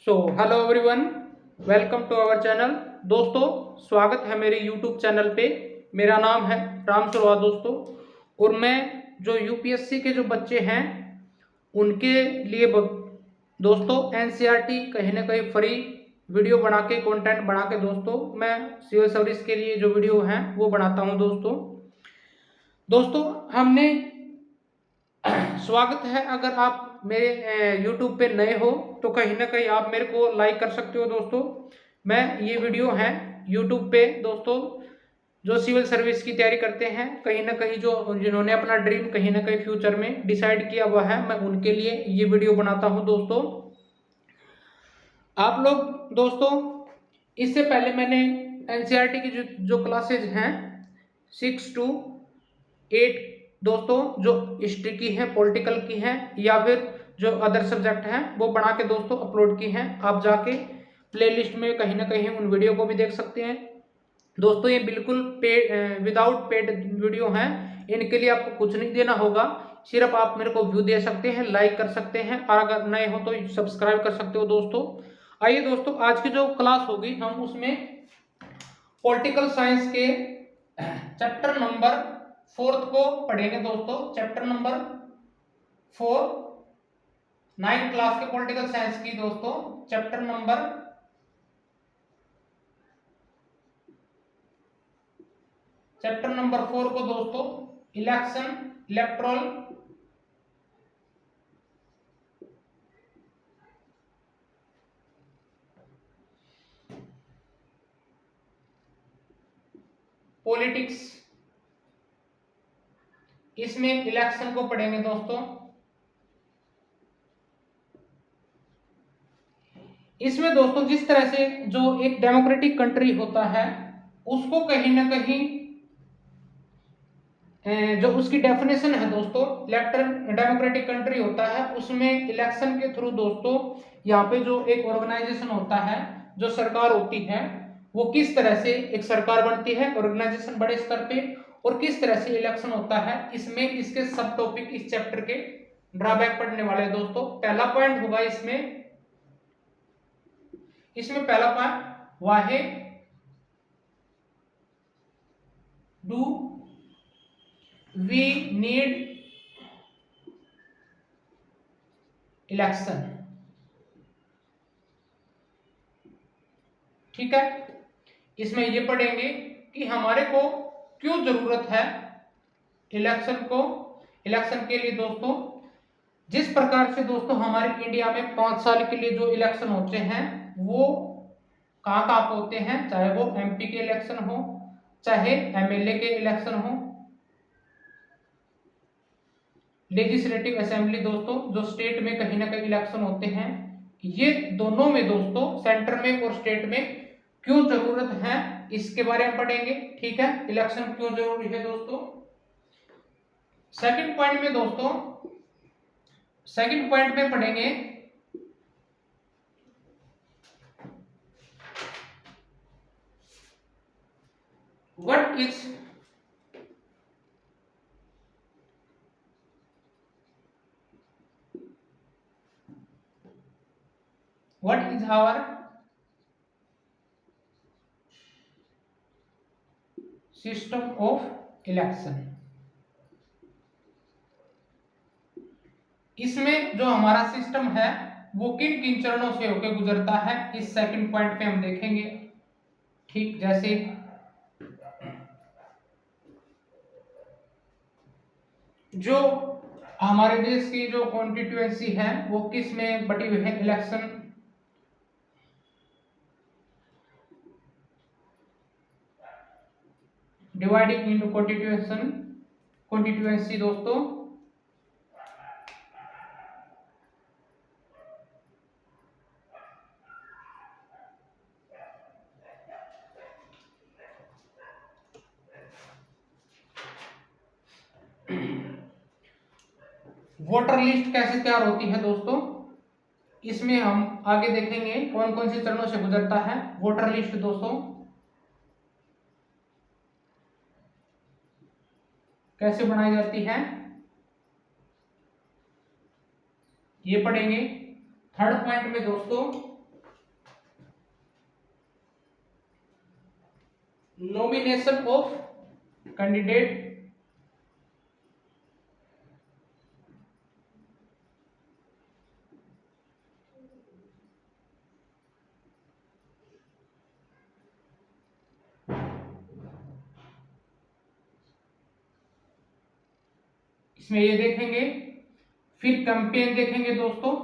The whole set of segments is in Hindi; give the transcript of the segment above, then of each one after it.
Hello everyone, welcome to our channel. दोस्तों, स्वागत है मेरे यूट्यूब चैनल पे। मेरा नाम है राम सुरवा दोस्तों, और मैं जो यूपीएससी के जो बच्चे हैं उनके लिए दोस्तों एनसीईआरटी कहीं ना कहीं फ्री वीडियो बना के कंटेंट बना के दोस्तों मैं सिविल सर्विस के लिए जो वीडियो हैं वो बनाता हूं। दोस्तों हमने स्वागत है। अगर आप मेरे YouTube पे नए हो तो कहीं ना कहीं आप मेरे को लाइक कर सकते हो। दोस्तों मैं ये वीडियो है YouTube पे दोस्तों जो सिविल सर्विस की तैयारी करते हैं, कहीं ना कहीं जो जिन्होंने अपना ड्रीम कहीं ना कहीं फ्यूचर में डिसाइड किया हुआ है, मैं उनके लिए ये वीडियो बनाता हूं। दोस्तों आप लोग दोस्तों इससे पहले मैंने एनसीईआरटी की जो क्लासेज हैं 6 to 8 दोस्तों जो हिस्ट्री की है, पॉलिटिकल की है या फिर जो अदर सब्जेक्ट हैं वो बना के दोस्तों अपलोड की हैं। आप जाके प्लेलिस्ट में कहीं ना कहीं उन वीडियो को भी देख सकते हैं। दोस्तों ये बिल्कुल पेड विदाउट पेड वीडियो हैं, इनके लिए आपको कुछ नहीं देना होगा, सिर्फ आप मेरे को व्यू दे सकते हैं, लाइक कर सकते हैं, और अगर नए हो तो सब्सक्राइब कर सकते हो। दोस्तों आइए दोस्तों आज की जो क्लास होगी हम उसमें पॉलिटिकल साइंस के चैप्टर नंबर 4 को पढ़ेंगे। दोस्तों चैप्टर नंबर 4 9th क्लास के पॉलिटिकल साइंस की दोस्तों चैप्टर नंबर 4 को दोस्तों इलेक्टोरल पॉलिटिक्स, इसमें इलेक्शन को पढ़ेंगे। दोस्तों इसमें दोस्तों जिस तरह से जो एक डेमोक्रेटिक कंट्री होता है उसको कहीं ना कहीं जो उसकी डेफिनेशन है दोस्तों, डेमोक्रेटिक कंट्री होता है उसमें इलेक्शन के थ्रू दोस्तों यहाँ पे जो एक ऑर्गेनाइजेशन होता है, जो सरकार होती है, वो किस तरह से एक सरकार बनती है ऑर्गेनाइजेशन बड़े स्तर पे, और किस तरह से इलेक्शन होता है, इसमें इसके सब टॉपिक इस चैप्टर के ड्रॉबैक पढ़ने वाले हैं। दोस्तों पहला पॉइंट होगा इसमें पहला point why do we need election. ठीक है, इसमें ये पढ़ेंगे कि हमारे को क्यों जरूरत है इलेक्शन के लिए। दोस्तों जिस प्रकार से दोस्तों हमारे इंडिया में 5 साल के लिए जो इलेक्शन होते हैं वो कहाँ कहाँ होते हैं, चाहे वो एमपी के इलेक्शन हो, चाहे एमएलए के इलेक्शन हो, लेजिस्लेटिव असेंबली दोस्तों जो स्टेट में कहीं ना कहीं इलेक्शन होते हैं, ये दोनों में दोस्तों सेंटर में और स्टेट में क्यों जरूरत है इसके बारे में पढ़ेंगे। ठीक है, इलेक्शन क्यों जरूरी है दोस्तों। सेकंड पॉइंट में पढ़ेंगे what is our system of election. इसमें जो हमारा सिस्टम है वो किन किन चरणों से होकर गुजरता है, इस सेकंड पॉइंट पे हम देखेंगे। ठीक, जैसे जो हमारे देश की जो कॉन्स्टिट्यूएंसी है वो किस में बटी हुई है, इलेक्शन डिवाइडिंग इनटू कॉन्स्टिट्यूएंसी दोस्तों। वोटर लिस्ट कैसे तैयार होती है दोस्तों, इसमें हम आगे देखेंगे कौन कौन से चरणों से गुजरता है वोटर लिस्ट। दोस्तों कैसे बनाई जाती है ये पढ़ेंगे। थर्ड पॉइंट में दोस्तों नॉमिनेशन ऑफ कैंडिडेट इसमें ये देखेंगे। फिर कैंपेन देखेंगे दोस्तों।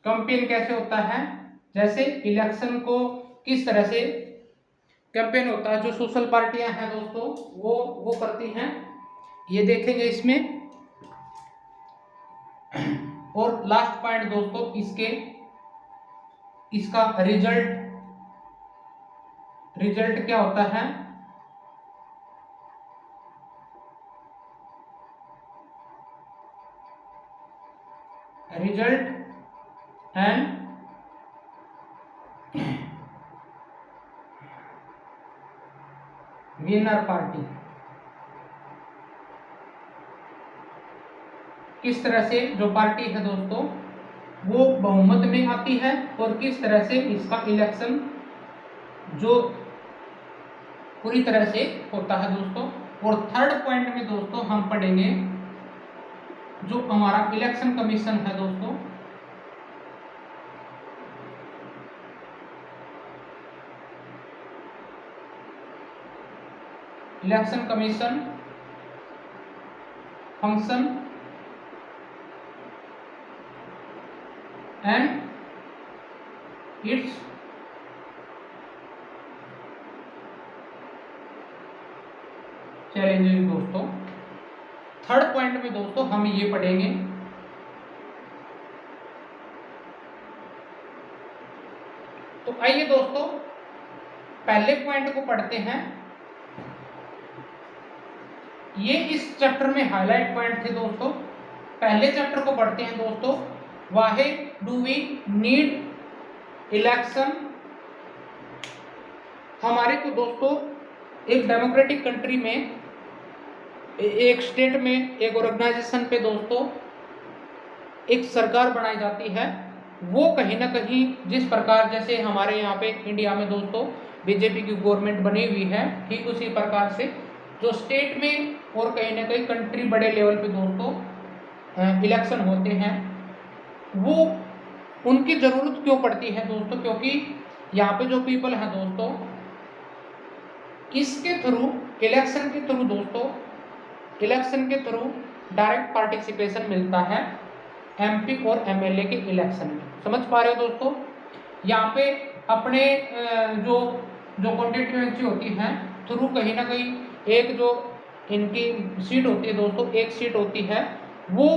कैंपेन कैसे होता है, जैसे इलेक्शन को किस तरह से कैंपेन होता है, जो सोशल पार्टियां हैं दोस्तों वो करती हैं, ये देखेंगे इसमें। और लास्ट पॉइंट दोस्तों इसका रिजल्ट क्या होता है, रिजल्ट एंड विनर पार्टी। किस तरह से जो पार्टी है दोस्तों वो बहुमत में आती है और किस तरह से इसका इलेक्शन जो पूरी तरह से होता है दोस्तों। और थर्ड पॉइंट में दोस्तों हम पढ़ेंगे जो हमारा इलेक्शन कमीशन है दोस्तों, election commission function and it's challenges दोस्तों। थर्ड पॉइंट में दोस्तों हम ये पढ़ेंगे तो आइए दोस्तों पहले पॉइंट को पढ़ते हैं। ये इस चैप्टर में हाईलाइट पॉइंट थे दोस्तों। पहले चैप्टर को पढ़ते हैं दोस्तों, why do we need election. हमारे को दोस्तों एक डेमोक्रेटिक कंट्री में, एक स्टेट में, एक ऑर्गेनाइजेशन पे दोस्तों एक सरकार बनाई जाती है। वो कहीं ना कहीं जिस प्रकार जैसे हमारे यहाँ पे इंडिया में दोस्तों बीजेपी की गवर्नमेंट बनी हुई है, ठीक उसी प्रकार से जो स्टेट में और कहीं ना कहीं कंट्री बड़े लेवल पे दोस्तों इलेक्शन होते हैं, वो उनकी ज़रूरत क्यों पड़ती है दोस्तों, क्योंकि यहाँ पे जो पीपल हैं दोस्तों इसके थ्रू इलेक्शन के थ्रू दोस्तों, इलेक्शन के थ्रू डायरेक्ट पार्टिसिपेशन मिलता है एमपी और एमएलए के इलेक्शन में। समझ पा रहे हो दोस्तों। यहाँ पे अपने जो कॉन्स्टिट्यूएंसी होती है थ्रू कहीं ना कहीं एक जो इनकी सीट होती है दोस्तों, एक सीट होती है, वो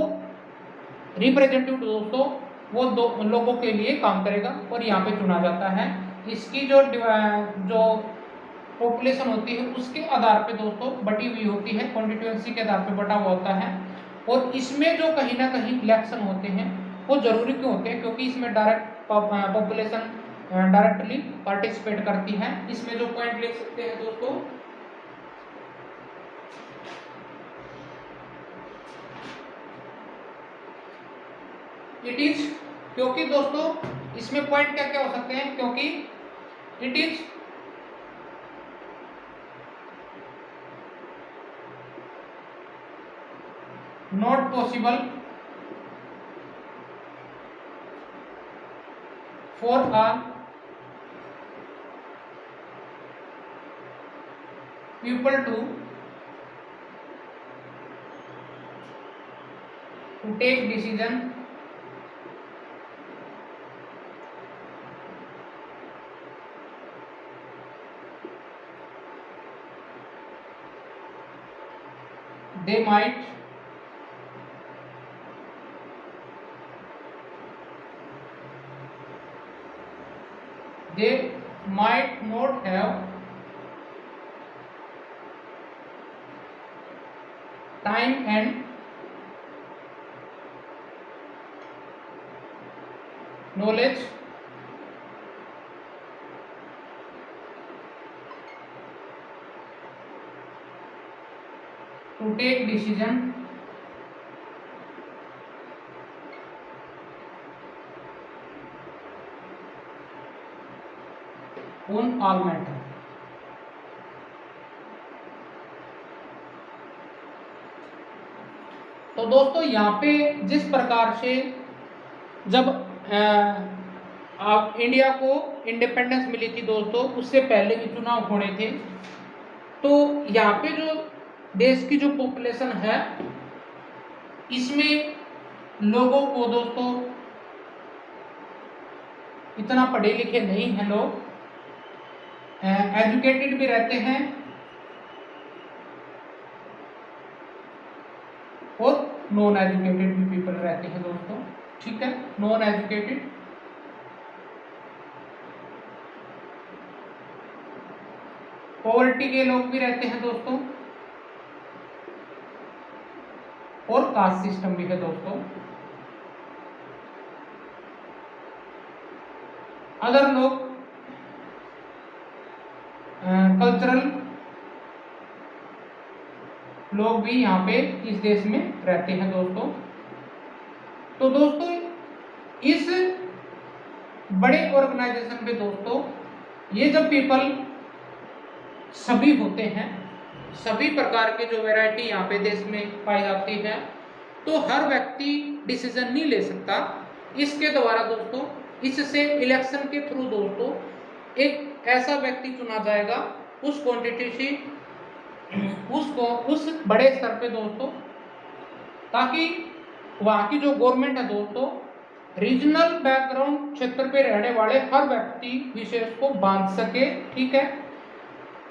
रिप्रेजेंटेटिव दोस्तों वो दो लोगों के लिए काम करेगा और यहाँ पे चुना जाता है। इसकी जो पॉपुलेशन होती है उसके आधार पे दोस्तों बटी हुई होती है, कॉन्स्टिट्यूएंसी के आधार पे बटा हुआ होता है। और इसमें जो कहीं ना कहीं इलेक्शन होते हैं वो जरूरी क्यों होते हैं, क्योंकि इसमें डायरेक्ट पॉपुलेशन डायरेक्टली पार्टिसिपेट करती है। इसमें जो पॉइंट लिख सकते हैं दोस्तों, इट इज, क्योंकि दोस्तों इसमें पॉइंट क्या क्या हो सकते हैं, क्योंकि it is not possible for all people to take decision they might not have time and knowledge to take decision on all matter. तो दोस्तों यहाँ पे जिस प्रकार से जब इंडिया को इंडिपेंडेंस मिली थी दोस्तों, उससे पहले भी चुनाव होने थे, तो यहाँ पे जो देश की जो पॉपुलेशन है, इसमें लोगों को दोस्तों इतना पढ़े लिखे नहीं हैं, लोग एजुकेटेड भी रहते हैं और नॉन एजुकेटेड भी पीपल रहते हैं दोस्तों, ठीक है। नॉन एजुकेटेड, पॉवर्टी के लोग भी रहते हैं दोस्तों, और कास्ट सिस्टम भी है दोस्तों। अदर लोग कल्चरल लोग भी यहाँ पे इस देश में रहते हैं दोस्तों। तो दोस्तों इस बड़े ऑर्गेनाइजेशन पे दोस्तों ये जब पीपल सभी होते हैं, सभी प्रकार के जो वैरायटी यहाँ पे देश में पाई जाती है, तो हर व्यक्ति डिसीजन नहीं ले सकता। इसके द्वारा दोस्तों, इससे इलेक्शन के थ्रू दोस्तों एक ऐसा व्यक्ति चुना जाएगा उस क्वांटिटी से, उसको उस बड़े स्तर पे दोस्तों, ताकि वहाँ की जो गवर्नमेंट है दोस्तों, रीजनल बैकग्राउंड क्षेत्र पे रहने वाले हर व्यक्ति विशेष को बांध सके, ठीक है।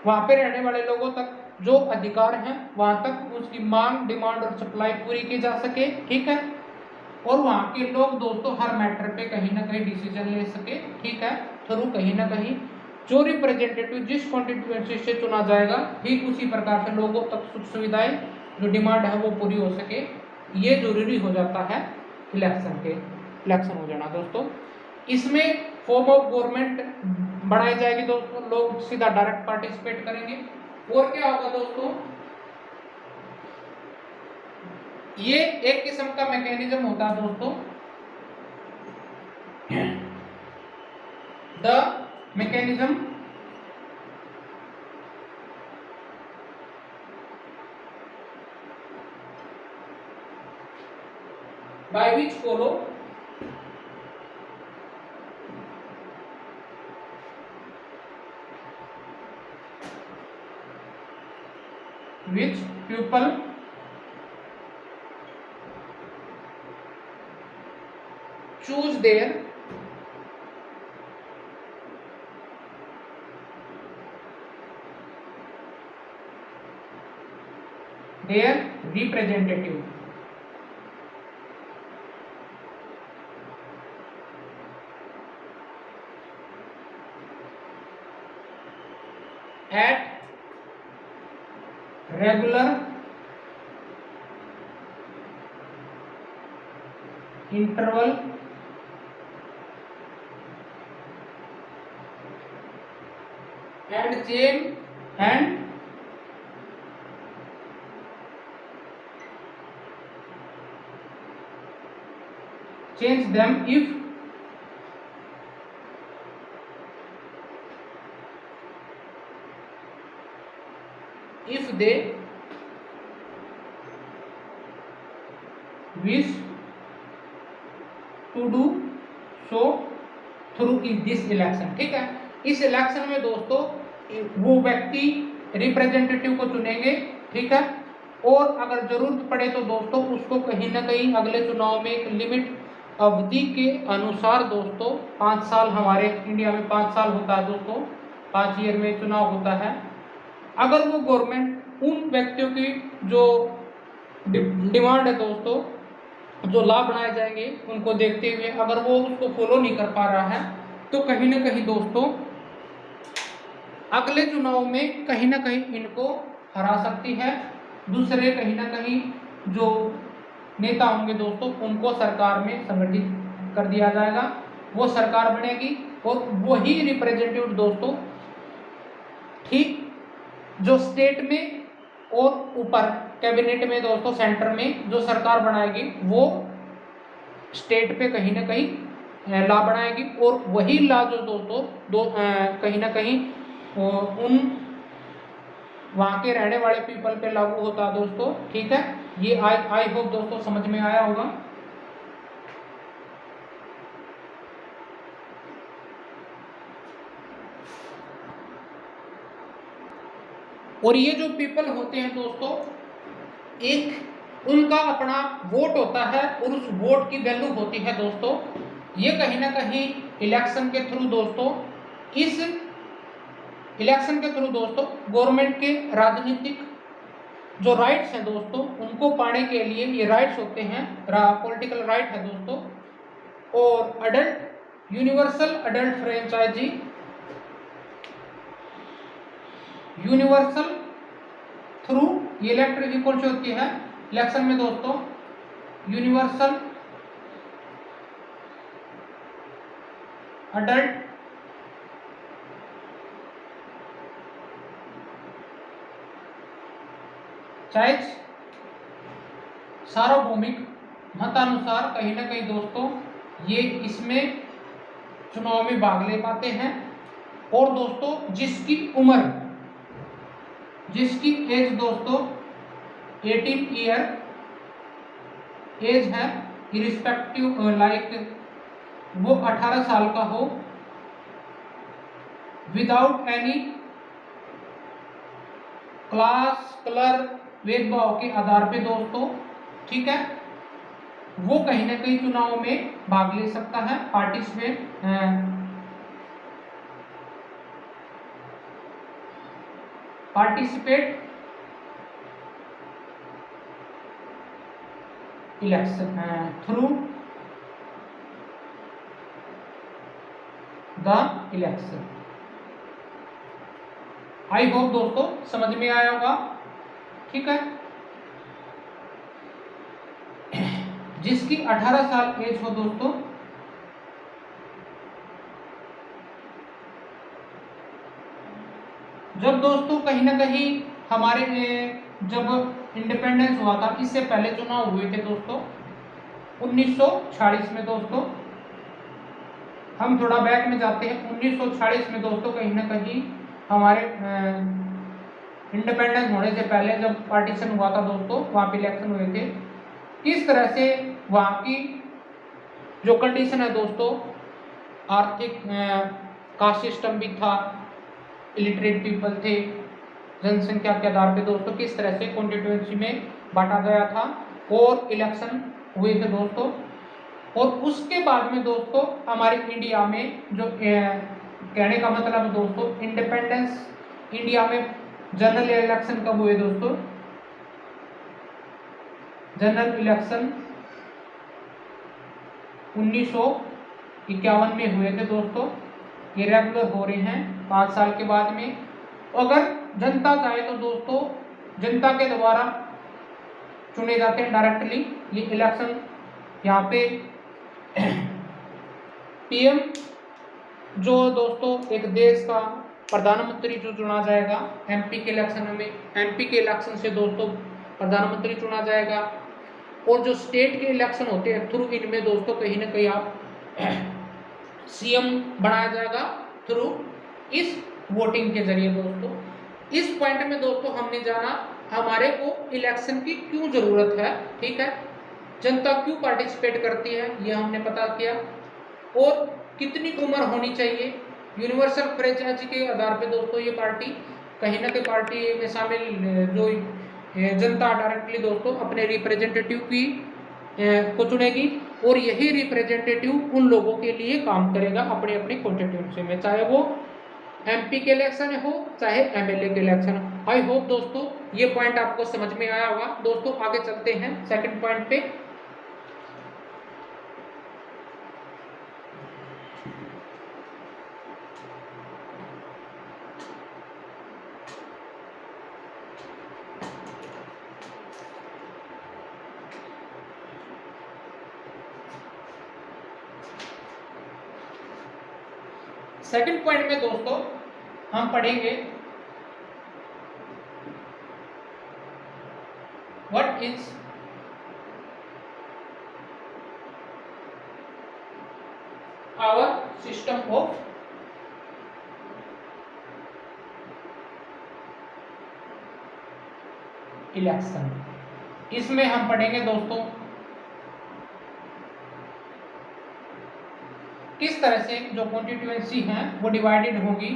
वहाँ पे रहने वाले लोगों तक जो अधिकार हैं वहाँ तक उसकी मांग, डिमांड और सप्लाई पूरी की जा सके, ठीक है। और वहाँ के लोग दोस्तों हर मैटर पे कहीं ना कहीं डिसीजन ले सके, ठीक है, थ्रू कहीं ना कहीं जो रिप्रेजेंटेटिव जिस कॉन्स्टिट्यूएंसी से चुना जाएगा, ठीक उसी प्रकार से लोगों तक सुख सुविधाएं जो डिमांड है वो पूरी हो सके। ये जरूरी हो जाता है इलेक्शन हो जाना दोस्तों। इसमें फॉर्म ऑफ गवर्नमेंट बढ़ाई जाएगी दोस्तों, लोग सीधा डायरेक्ट पार्टिसिपेट करेंगे। और क्या होगा दोस्तों, ये एक किस्म का मैकेनिज्म होता है दोस्तों, the mechanism by which people choose their representative at regular interval and change them if they wish to do so through this election, ठीक है। इस इलेक्शन में दोस्तों वो व्यक्ति रिप्रेजेंटेटिव को चुनेंगे, ठीक है। और अगर जरूरत पड़े तो दोस्तों उसको कहीं ना कहीं अगले चुनाव में एक लिमिट अवधि के अनुसार दोस्तों, 5 साल हमारे इंडिया में 5 साल होता है दोस्तों, 5 ईयर में चुनाव होता है। अगर वो गवर्नमेंट उन व्यक्तियों की जो डिमांड है दोस्तों, जो लाभ बनाए जाएंगे उनको देखते हुए अगर वो उसको फॉलो नहीं कर पा रहा है, तो कहीं ना कहीं दोस्तों अगले चुनाव में कहीं ना कहीं इनको हरा सकती है। दूसरे कहीं ना कहीं जो नेता होंगे दोस्तों, उनको सरकार में संगठित कर दिया जाएगा, वो सरकार बनेगी और वही रिप्रेजेंटेटिव दोस्तों ठीक जो स्टेट में और ऊपर कैबिनेट में दोस्तों, सेंटर में जो सरकार बनाएगी वो स्टेट पे कहीं ना कहीं लॉ बनाएगी, और वही लॉ जो दोस्तों कहीं ना कहीं उन वहाँ के रहने वाले पीपल पे लागू होता है दोस्तों। ठीक है, ये आई होप दोस्तों समझ में आया होगा। और ये जो पीपल होते हैं दोस्तों, एक उनका अपना वोट होता है और उस वोट की वैल्यू होती है दोस्तों। ये कहीं ना कहीं इलेक्शन के थ्रू दोस्तों, इस इलेक्शन के थ्रू दोस्तों गवर्नमेंट के राजनीतिक जो राइट्स हैं दोस्तों, उनको पाने के लिए ये राइट्स होते हैं, पॉलिटिकल राइट है दोस्तों। और adult universal adult franchise, universal through ये इलेक्ट्रिक कौन सी होती है इलेक्शन में दोस्तों, यूनिवर्सल अडल्ट चाइज सार्वभौमिक मतानुसार कहीं ना कहीं दोस्तों ये इसमें चुनाव में भाग ले पाते हैं। और दोस्तों जिसकी उम्र, जिसकी एज दोस्तों 18 ईयर एज है, इरिस्पेक्टिव लाइक वो 18 साल का हो, विदाउट एनी क्लास कलर भेदभाव के आधार पे दोस्तों, ठीक है, वो कहीं ना कहीं चुनाव में भाग ले सकता है, participate election through the election. I hope दोस्तों समझ में आया होगा। ठीक है, जिसकी 18 साल एज हो दोस्तों, जब दोस्तों कहीं ना कहीं हमारे जब इंडिपेंडेंस हुआ था, इससे पहले चुनाव हुए थे दोस्तों 1946 में दोस्तों, हम थोड़ा बैक में जाते हैं। 1946 में दोस्तों कहीं ना कहीं हमारे इंडिपेंडेंस होने से पहले जब पार्टीशन हुआ था दोस्तों, वहाँ पे इलेक्शन हुए थे। किस तरह से वहाँ की जो कंडीशन है दोस्तों, आर्थिक कास्ट सिस्टम भी था, इलिटरेट पीपल थे, जनसंख्या के आधार पे दोस्तों किस तरह से कॉन्स्टिट्यूएंसी में बांटा गया था और इलेक्शन हुए थे दोस्तों। और उसके बाद में दोस्तों हमारे इंडिया में जो कहने का मतलब दोस्तों, इंडिपेंडेंस इंडिया में जनरल इलेक्शन कब हुए दोस्तों, जनरल इलेक्शन 1951 में हुए थे दोस्तों। ये रेगुलर हो रहे हैं 5 साल के बाद में। अगर जनता चाहे तो दोस्तों जनता के द्वारा चुने जाते हैं डायरेक्टली ये इलेक्शन। यहाँ पे पीएम जो दोस्तों एक देश का प्रधानमंत्री जो चुना जाएगा, एमपी के इलेक्शन में, एमपी के इलेक्शन से दोस्तों प्रधानमंत्री चुना जाएगा। और जो स्टेट के इलेक्शन होते हैं थ्रू इनमें दोस्तों कहीं ना कहीं आप सीएम बनाया जाएगा थ्रू इस वोटिंग के जरिए दोस्तों। इस पॉइंट में दोस्तों हमने जाना हमारे को इलेक्शन की क्यों जरूरत है, ठीक है, जनता क्यों पार्टिसिपेट करती है ये हमने पता किया, और कितनी उम्र होनी चाहिए। यूनिवर्सल फ्रेंचाइजी के आधार पे दोस्तों ये पार्टी कहीं ना कहीं पार्टी में शामिल जो जनता डायरेक्टली दोस्तों अपने रिप्रेजेंटेटिव की को चुनेगी, और यही रिप्रेजेंटेटिव उन लोगों के लिए काम करेगा अपने अपने कॉन्स्टिट्यूंसी में, चाहे वो एमपी के इलेक्शन हो चाहे एमएलए के इलेक्शन हो। आई होप दोस्तों ये पॉइंट आपको समझ में आया होगा। दोस्तों आगे चलते हैं सेकंड पॉइंट पे। सेकंड पॉइंट में दोस्तों हम पढ़ेंगे what is our system of election. इसमें हम पढ़ेंगे दोस्तों किस तरह से जो कॉन्स्टिट्यूएंसी हैं वो डिवाइडेड होगी,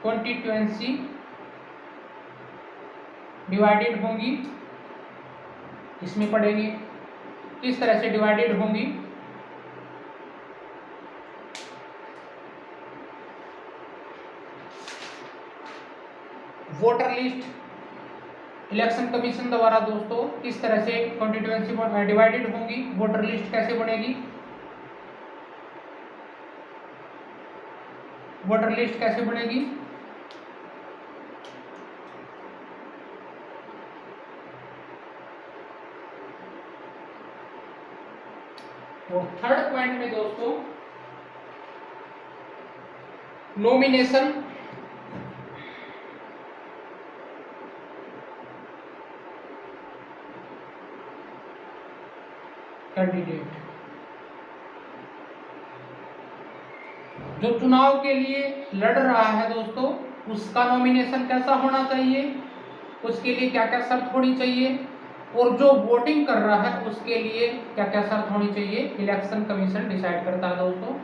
कॉन्स्टिट्यूएंसी डिवाइडेड होंगी, इसमें पढ़ेंगे किस तरह से डिवाइडेड होंगी। वोटर लिस्ट इलेक्शन कमीशन द्वारा दोस्तों किस तरह से कॉन्स्टिट्यूएंसी डिवाइडेड होंगी, वोटर लिस्ट कैसे बनेगी, वोटर लिस्ट कैसे बनेगी। और थर्ड पॉइंट में दोस्तों नॉमिनेशन कैंडिडेट, जो चुनाव के लिए लड़ रहा है दोस्तों उसका नॉमिनेशन कैसा होना चाहिए, उसके लिए क्या क्या शर्त होनी चाहिए, और जो वोटिंग कर रहा है उसके लिए क्या क्या शर्त होनी चाहिए, इलेक्शन कमीशन डिसाइड करता है दोस्तों।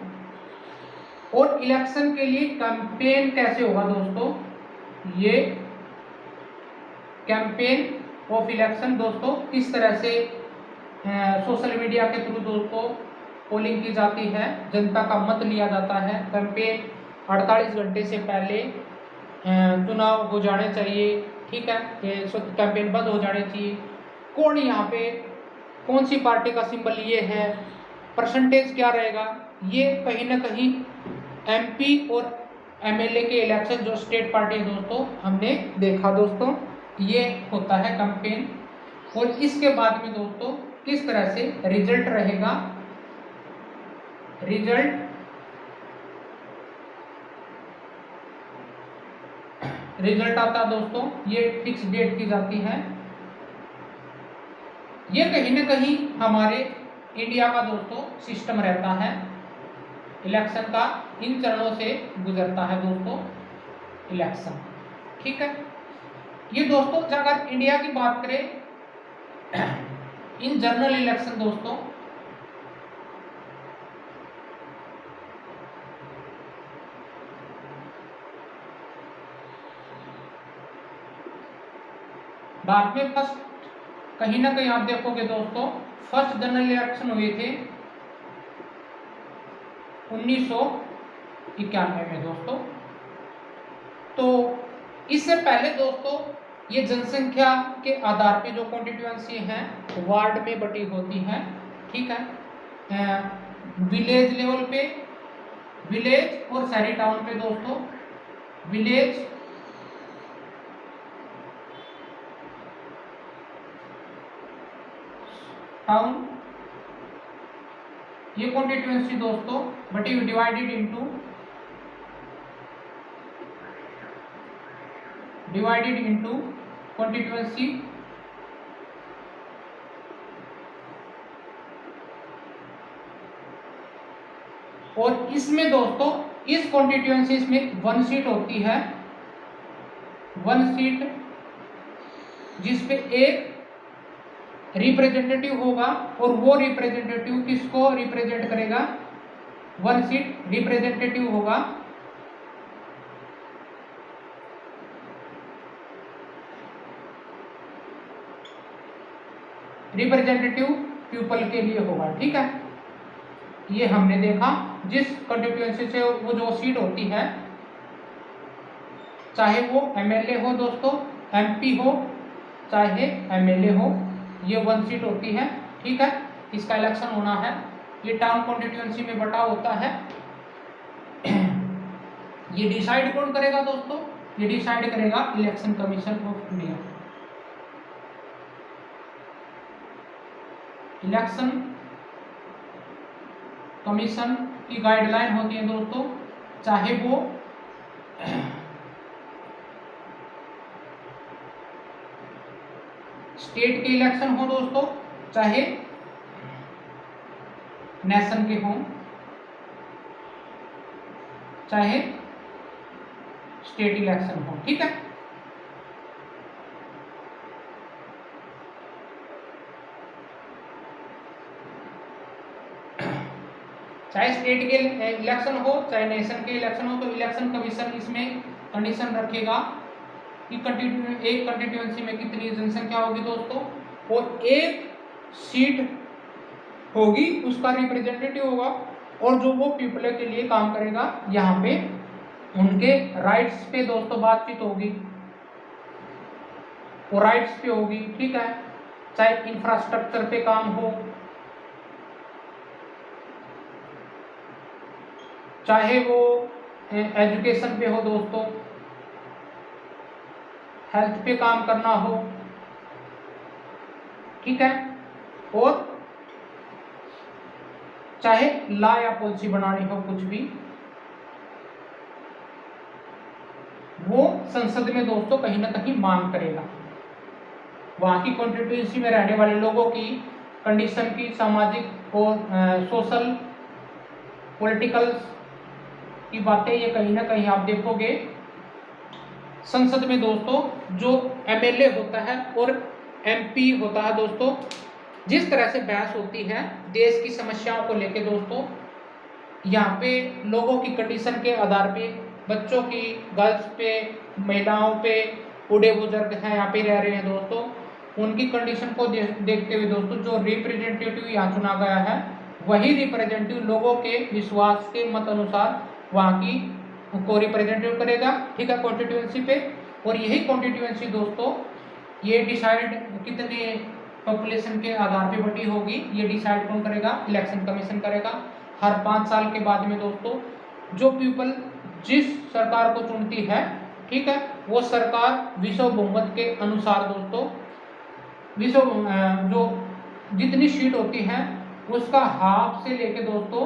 और इलेक्शन के लिए कैंपेन कैसे होगा दोस्तों, ये कैंपेन ऑफ इलेक्शन दोस्तों किस तरह से सोशल मीडिया के थ्रू दोस्तों पोलिंग की जाती है, जनता का मत लिया जाता है, कैंपेन 48 घंटे से पहले चुनाव हो जाने चाहिए, ठीक है, कैंपेन बंद हो जाने चाहिए, कौन यहाँ पे कौन सी पार्टी का सिंबल ये है, परसेंटेज क्या रहेगा, ये कहीं ना कहीं एमपी और एमएलए के इलेक्शन जो स्टेट पार्टी है दोस्तों हमने देखा दोस्तों, ये होता है कैंपेन। और इसके बाद में दोस्तों किस तरह से रिजल्ट रहेगा, रिजल्ट आता है दोस्तों, ये फिक्स डेट की जाती है। ये कहीं ना कहीं हमारे इंडिया का दोस्तों सिस्टम रहता है, इलेक्शन का इन चरणों से गुजरता है दोस्तों इलेक्शन, ठीक है। ये दोस्तों अगर इंडिया की बात करें इन जनरल इलेक्शन दोस्तों बाद में फर्स्ट कहीं ना कहीं आप देखोगे दोस्तों फर्स्ट जनरल इलेक्शन हुए थे 1991 में दोस्तों। तो इससे पहले दोस्तों ये जनसंख्या के आधार पे जो कॉन्स्टिट्यूएंसी हैं वार्ड में बटी होती हैं, ठीक है, विलेज लेवल पे, विलेज और शहरी टाउन पे दोस्तों, विलेज टाउन, ये कॉन्स्टिट्यूएंसी दोस्तों बटी डिवाइडेड इनटू कॉन्स्टिट्यूएंसी और इसमें दोस्तों इस कॉन्स्टिट्यूएंसी में 1 सीट होती है, 1 सीट जिसपे एक रिप्रेजेंटेटिव होगा और वो रिप्रेजेंटेटिव किसको रिप्रेजेंट करेगा, 1 सीट रिप्रेजेंटेटिव होगा रिप्रेजेंटेटिव पीपल के लिए होगा, ठीक है। ये हमने देखा जिस कॉन्स्टिट्यूएंसी से वो जो सीट होती है चाहे वो एमएलए हो दोस्तों, एमपी हो चाहे एमएलए हो, ये 1 सीट होती है, ठीक है। इसका इलेक्शन होना है, ये टाउन कॉन्स्टिट्यूएंसी में बटा होता है। ये डिसाइड कौन करेगा दोस्तों, ये डिसाइड करेगा election commission of India. Election commission की गाइडलाइन होती है दोस्तों, चाहे वो स्टेट के इलेक्शन हो दोस्तों, चाहे नेशन के हों, चाहे स्टेट इलेक्शन हो, ठीक है। चाहे स्टेट के इलेक्शन हो, चाहे नेशन के इलेक्शन हो, तो इलेक्शन कमीशन इसमें कंडीशन रखेगा कि एक कंस्टिट्यूएंसी में कितनी जनसंख्या होगी दोस्तों, और एक सीट होगी, उसका रिप्रेजेंटेटिव होगा, और जो वो पीपल के लिए काम करेगा, यहाँ पे उनके राइट्स पे दोस्तों बातचीत होगी, वो राइट्स पे होगी, ठीक है। चाहे इंफ्रास्ट्रक्चर पे काम हो, चाहे वो एजुकेशन पे हो दोस्तों, हेल्थ पे काम करना हो, ठीक है, और चाहे लॉ या पॉलिसी बनानी हो, कुछ भी, वो संसद में दोस्तों कहीं ना कहीं मांग करेगा। वहां की कॉन्स्टिट्यूएंसी में रहने वाले लोगों की कंडीशन की, सामाजिक और सोशल पॉलिटिकल की बातें, ये कहीं ना कहीं आप देखोगे संसद में दोस्तों, जो एमएलए होता है और एमपी होता है दोस्तों, जिस तरह से बहस होती है देश की समस्याओं को लेकर दोस्तों, यहाँ पे लोगों की कंडीशन के आधार पे, बच्चों की, गर्ल्स पे, महिलाओं पे, बूढ़े बुजुर्ग हैं यहाँ पे रह रहे हैं दोस्तों, उनकी कंडीशन को देखते हुए दोस्तों, जो रिप्रेजेंटेटिव यहाँ चुना गया है, वही रिप्रेजेंटेटिव लोगों के विश्वास के मत अनुसार वहाँ की को रिप्रेजेंटेटिव करेगा, ठीक है, कॉन्स्टिट्यूएंसी पे। और यही कॉन्स्टिट्यूएंसी दोस्तों, ये डिसाइड कितने पॉपुलेशन के आधार पे बटी होगी, ये डिसाइड कौन करेगा, इलेक्शन कमीशन करेगा। हर 5 साल के बाद में दोस्तों, जो पीपल जिस सरकार को चुनती है, ठीक है, वो सरकार विश्व बहुमत के अनुसार दोस्तों, जो जितनी सीट होती है उसका हाफ से लेके दोस्तों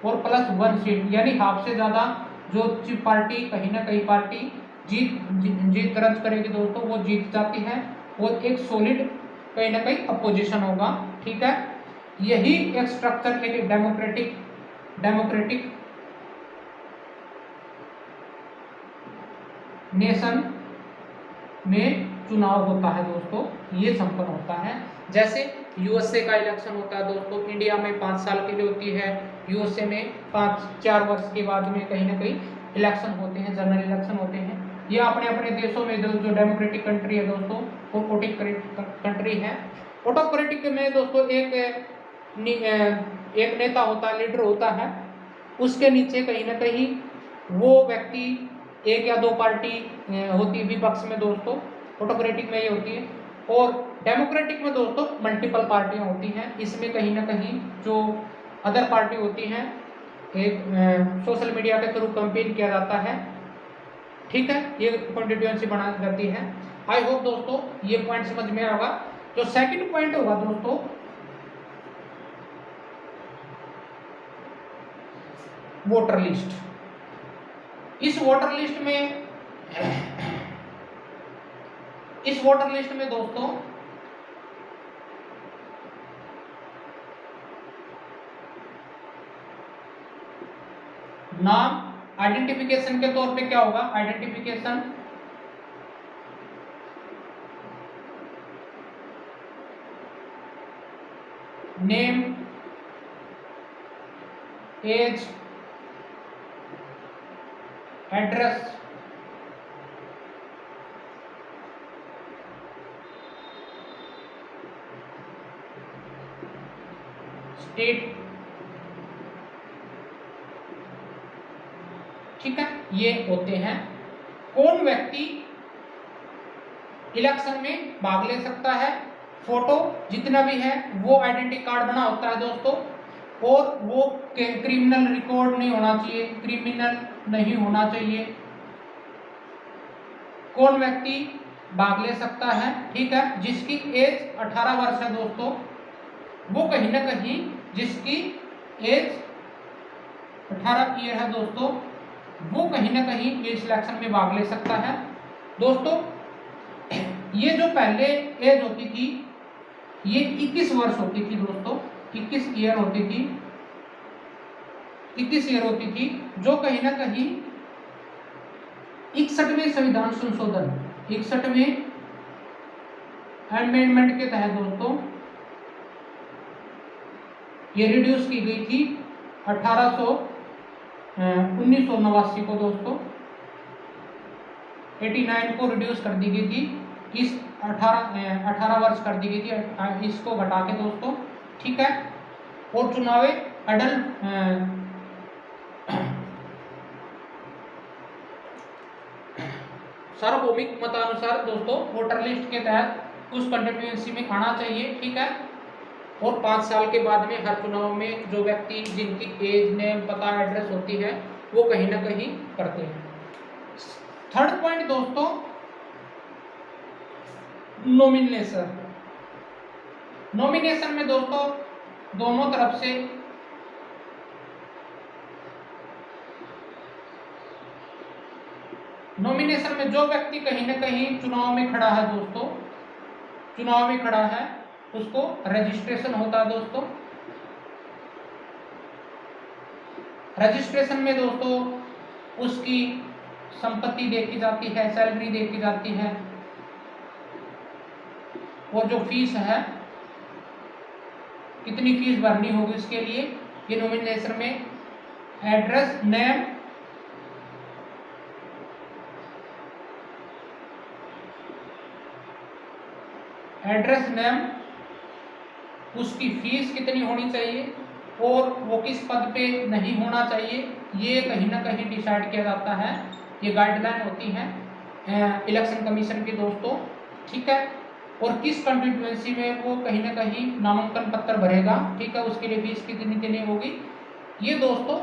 और +1 सीट, यानी हाफ से ज्यादा जो पार्टी, कहीं ना कहीं पार्टी जीत दर्ज करेगी दोस्तों, वो जीत जाती है, और एक सॉलिड कहीं ना कहीं अपोजिशन होगा, ठीक है। यही एक स्ट्रक्चर के लिए डेमोक्रेटिक नेशन में चुनाव होता है दोस्तों, ये संपन्न होता है। जैसे यूएसए का इलेक्शन होता है दोस्तों, इंडिया में 5 साल के लिए होती है, यूएसए में 5-4 वर्ष के बाद में कहीं ना कहीं इलेक्शन होते हैं, जनरल इलेक्शन होते हैं। ये अपने अपने देशों में जो डेमोक्रेटिक कंट्री है दोस्तों, वो ऑटोक्रेटिक कंट्री है। ऑटोक्रेटिक में दोस्तों एक नेता होता है, लीडर होता है, उसके नीचे कहीं ना कहीं वो व्यक्ति, 1 या 2 पार्टी होती है विपक्ष में दोस्तों, ऑटोक्रेटिक में ये होती है। और डेमोक्रेटिक में दोस्तों मल्टीपल पार्टियां होती हैं, इसमें कहीं ना कहीं जो अदर पार्टी होती हैं, एक सोशल मीडिया के थ्रू कैंपेन किया जाता है, ठीक है, ये कॉन्स्टिट्यूएंसी बना जाती है। आई होप दोस्तों ये पॉइंट समझ में आएगा। जो सेकंड पॉइंट होगा दोस्तों, वोटर लिस्ट। इस वोटर लिस्ट में दोस्तों नाम आइडेंटिफिकेशन के तौर पे क्या होगा, identification, name, age, address, state, ठीक है, ये होते हैं। कौन व्यक्ति इलेक्शन में भाग ले सकता है, फोटो जितना भी है वो आइडेंटिटी कार्ड बना होता है दोस्तों, और वो क्रिमिनल रिकॉर्ड नहीं होना चाहिए, क्रिमिनल नहीं होना चाहिए। कौन व्यक्ति भाग ले सकता है, ठीक है, जिसकी एज 18 वर्ष है दोस्तों, वो कहीं ना कहीं जिसकी एज 18 ईयर है दोस्तों, वो कहीं ना कहीं इस इलेक्शन में भाग ले सकता है दोस्तों। ये जो पहले एज होती थी ये 21 वर्ष होती थी दोस्तों, 21 ईयर होती थी, 21 ईयर होती थी, जो कहीं ना कहीं 61वें संविधान संशोधन, 61वें अमेंडमेंट के तहत दोस्तों ये रिड्यूस की गई थी 1989 को दोस्तों, 89 को रिड्यूस कर दी गई थी, इस 18 वर्ष कर दी गई थी, इसको घटा के दोस्तों, ठीक है। और चुनावी अडल सार्वभौमिक मतानुसार दोस्तों वोटर लिस्ट के तहत उस कंस्टिट्यूएंसी में आना चाहिए, ठीक है। और 5 साल के बाद में हर चुनाव में जो व्यक्ति जिनकी एज, नेम, पता, एड्रेस होती है वो कहीं ना कहीं करते हैं। थर्ड पॉइंट दोस्तों, नॉमिनेशन। नॉमिनेशन में दोस्तों दोनों तरफ से नॉमिनेशन में जो व्यक्ति कहीं ना कहीं चुनाव में खड़ा है दोस्तों, चुनाव में खड़ा है, उसको रजिस्ट्रेशन होता है दोस्तों। रजिस्ट्रेशन में दोस्तों उसकी संपत्ति देखी जाती है, सैलरी देखी जाती है, और जो फीस है कितनी फीस भरनी होगी उसके लिए, ये नॉमिनेशन में एड्रेस, नेम, एड्रेस, नेम, उसकी फीस कितनी होनी चाहिए और वो किस पद पे नहीं होना चाहिए, ये कहीं ना कहीं डिसाइड किया जाता है। ये गाइडलाइन होती है इलेक्शन कमीशन की दोस्तों, ठीक है। और किस कंस्टिट्यूएंसी में वो कहीं ना कहीं नामांकन पत्र भरेगा, ठीक है, उसके लिए फीस कितनी देनी होगी, ये दोस्तों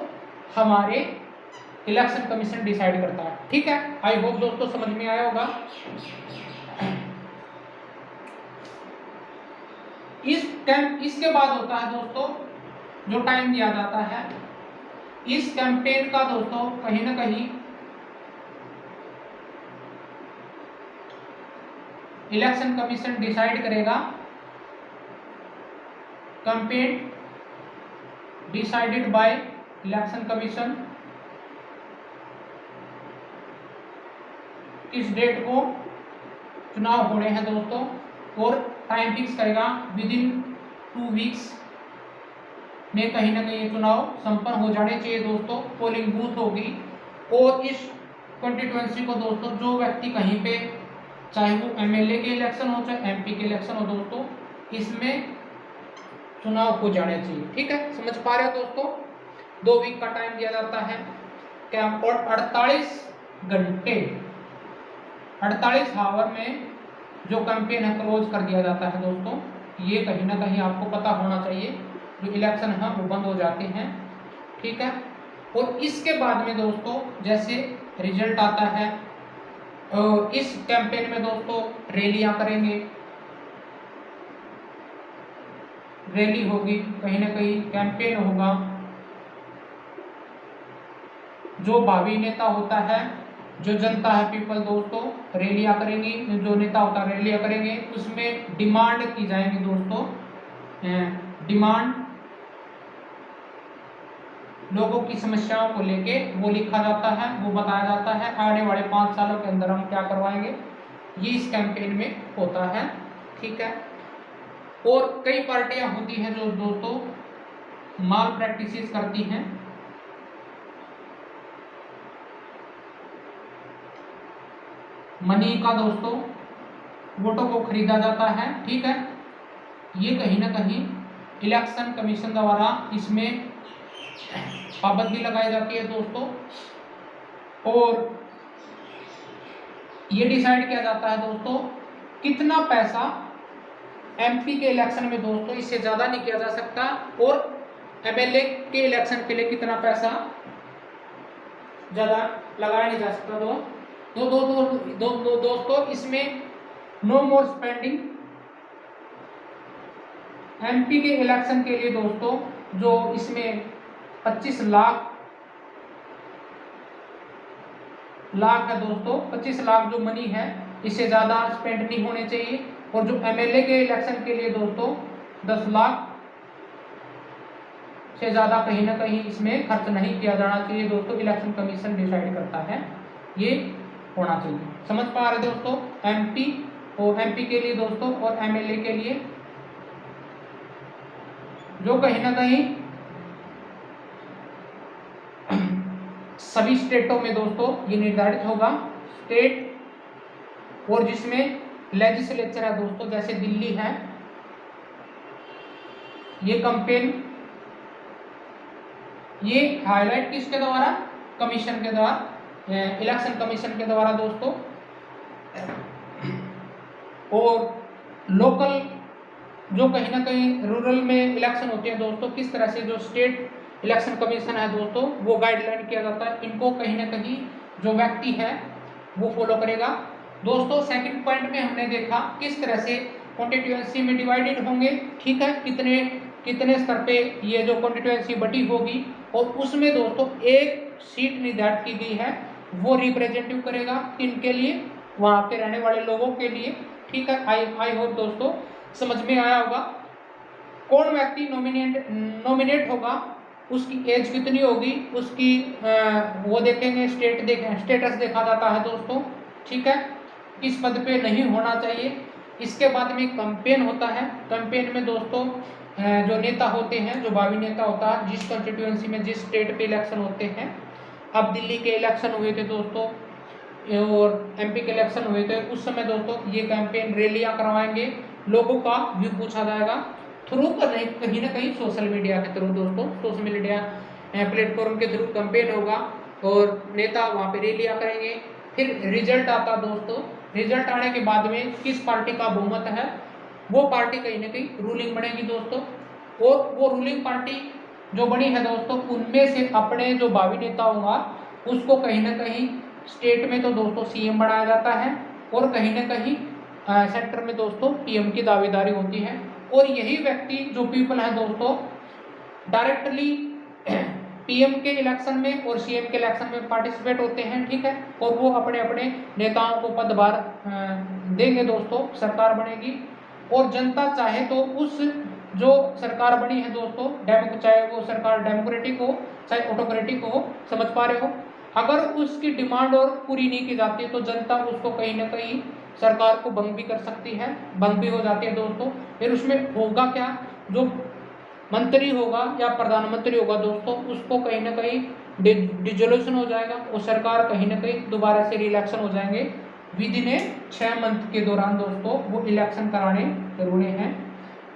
हमारे इलेक्शन कमीशन डिसाइड करता है, ठीक है। आई होप दोस्तों समझ में आया होगा। इसके बाद होता है दोस्तों जो टाइम दिया जाता है इस कैंपेन का दोस्तों, कहीं ना कहीं इलेक्शन कमीशन डिसाइड करेगा। Campaign decided by election commission, किस डेट को चुनाव होने हैं दोस्तों, और टाइम फिक्स करेगा विद इन 2 वीक्स में कहीं ना कहीं चुनाव संपन्न हो जाने चाहिए दोस्तों। पोलिंग बूथ होगी, और इस कंस्टिट्यूएंसी को दोस्तों जो व्यक्ति कहीं पे, चाहे वो एमएलए के इलेक्शन हो चाहे एमपी के इलेक्शन हो दोस्तों, इसमें चुनाव हो जाने चाहिए, ठीक है। समझ पा रहे हो दोस्तों, 2 वीक का टाइम दिया जाता है कैंप, और 48 घंटे 48 आवर में जो कैंपेन है क्लोज कर दिया जाता है दोस्तों। ये कहीं ना कहीं आपको पता होना चाहिए, जो इलेक्शन है वो बंद हो जाते हैं, ठीक है। और इसके बाद में दोस्तों जैसे रिजल्ट आता है, इस कैंपेन में दोस्तों रैलियां करेंगे, रैली होगी, कहीं ना कहीं कैंपेन होगा, जो भावी नेता होता है, जो जनता है, पीपल दोस्तों रैलियां करेंगी, जो नेता होता है रैलियां करेंगे, उसमें डिमांड की जाएंगी दोस्तों, डिमांड लोगों की समस्याओं को लेके वो लिखा जाता है, वो बताया जाता है आने वाले 5 सालों के अंदर हम क्या करवाएंगे, ये इस कैंपेन में होता है, ठीक है। और कई पार्टियां होती हैं जो दोस्तों माल प्रैक्टिसेस करती हैं, मनी का दोस्तों वोटों को खरीदा जाता है, ठीक है। ये कहीं ना कहीं इलेक्शन कमीशन द्वारा इसमें पाबंदी लगाई जाती है दोस्तों, और ये डिसाइड किया जाता है दोस्तों कितना पैसा एमपी के इलेक्शन में दोस्तों, इससे ज़्यादा नहीं किया जा सकता, और एमएलए के इलेक्शन के लिए कितना पैसा ज़्यादा लगाया नहीं जा सकता। दोस्तों इसमें नो मोर स्पेंडिंग, एमपी के इलेक्शन के लिए दोस्तों जो इसमें 25 लाख है दोस्तों, 25 लाख जो मनी है इससे ज़्यादा स्पेंड नहीं होने चाहिए, और जो एमएलए के इलेक्शन के लिए दोस्तों 10 लाख से ज़्यादा कहीं ना कहीं इसमें खर्च नहीं किया जाना चाहिए दोस्तों, इलेक्शन कमीशन डिसाइड करता है, ये होना चाहिए। समझ पा रहे दोस्तों? एमपी और एमपी के लिए दोस्तों और एमएलए के लिए जो कहीं ना कहीं सभी स्टेटों में दोस्तों ये निर्धारित होगा। स्टेट और जिसमें लेजिस्लेचर है दोस्तों, जैसे दिल्ली है, ये कैंपेन ये हाईलाइट किसके द्वारा? कमीशन के द्वारा, इलेक्शन कमीशन के द्वारा दोस्तों। और लोकल जो कहीं ना कहीं रूरल में इलेक्शन होते हैं दोस्तों, किस तरह से जो स्टेट इलेक्शन कमीशन है दोस्तों वो गाइडलाइन किया जाता है, इनको कहीं ना कहीं जो व्यक्ति है वो फॉलो करेगा दोस्तों। सेकंड पॉइंट में हमने देखा किस तरह से कॉन्स्टिट्यूएंसी में डिवाइडेड होंगे, ठीक है, कितने कितने स्तर पे ये जो कॉन्स्टिट्यूएंसी बटी होगी, और उसमें दोस्तों एक सीट निर्धारित की गई है, वो रिप्रेजेंटेटिव करेगा किनके लिए? वहाँ के रहने वाले लोगों के लिए, ठीक है। आई होप दोस्तों समझ में आया होगा। कौन व्यक्ति नॉमिनेट होगा, उसकी एज कितनी होगी, उसकी वो देखेंगे, स्टेटस देखा जाता है दोस्तों, ठीक है, किस पद पे नहीं होना चाहिए। इसके बाद में कैंपेन होता है। कैंपेन में दोस्तों जो नेता होते हैं, जो भावी नेता होता है, जिस कॉन्स्टिट्यूएंसी में जिस स्टेट पे इलेक्शन होते हैं, अब दिल्ली के इलेक्शन हुए थे दोस्तों और एमपी के इलेक्शन हुए थे, उस समय दोस्तों ये कैंपेन रैलियां करवाएंगे, लोगों का व्यू पूछा जाएगा थ्रू कहीं ना कहीं सोशल मीडिया के थ्रू दोस्तों, सोशल मीडिया प्लेटफॉर्म के थ्रू कैंपेन होगा और नेता वहाँ पे रैलियां करेंगे। फिर रिजल्ट आता दोस्तों, रिजल्ट आने के बाद में किस पार्टी का बहुमत है, वो पार्टी कहीं ना कहीं रूलिंग बनेगी दोस्तों, और वो रूलिंग पार्टी जो बनी है दोस्तों, उनमें से अपने जो भावी नेता होगा उसको कहीं ना कहीं स्टेट में तो दोस्तों सीएम बनाया जाता है, और कहीं ना कहीं सेंटर में दोस्तों पीएम की दावेदारी होती है। और यही व्यक्ति जो पीपल है दोस्तों डायरेक्टली पीएम के इलेक्शन में और सीएम के इलेक्शन में पार्टिसिपेट होते हैं, ठीक है, और वो अपने अपने नेताओं को पदभार देंगे दोस्तों, सरकार बनेगी। और जनता चाहे तो उस जो सरकार बनी है दोस्तों, चाहे वो सरकार डेमोक्रेटिक हो चाहे ऑटोक्रेटिक हो, समझ पा रहे हो, अगर उसकी डिमांड और पूरी नहीं की जाती तो जनता उसको कहीं ना कहीं सरकार को भंग भी कर सकती है, भंग भी हो जाती है दोस्तों। फिर उसमें होगा क्या, जो मंत्री होगा या प्रधानमंत्री होगा दोस्तों, उसको कहीं ना कहीं डिसोल्यूशन हो जाएगा और सरकार कहीं ना कहीं दोबारा से रिइलेक्शन हो जाएंगे। विद इन 6 मंथ के दौरान दोस्तों वो इलेक्शन कराने जरूरी हैं।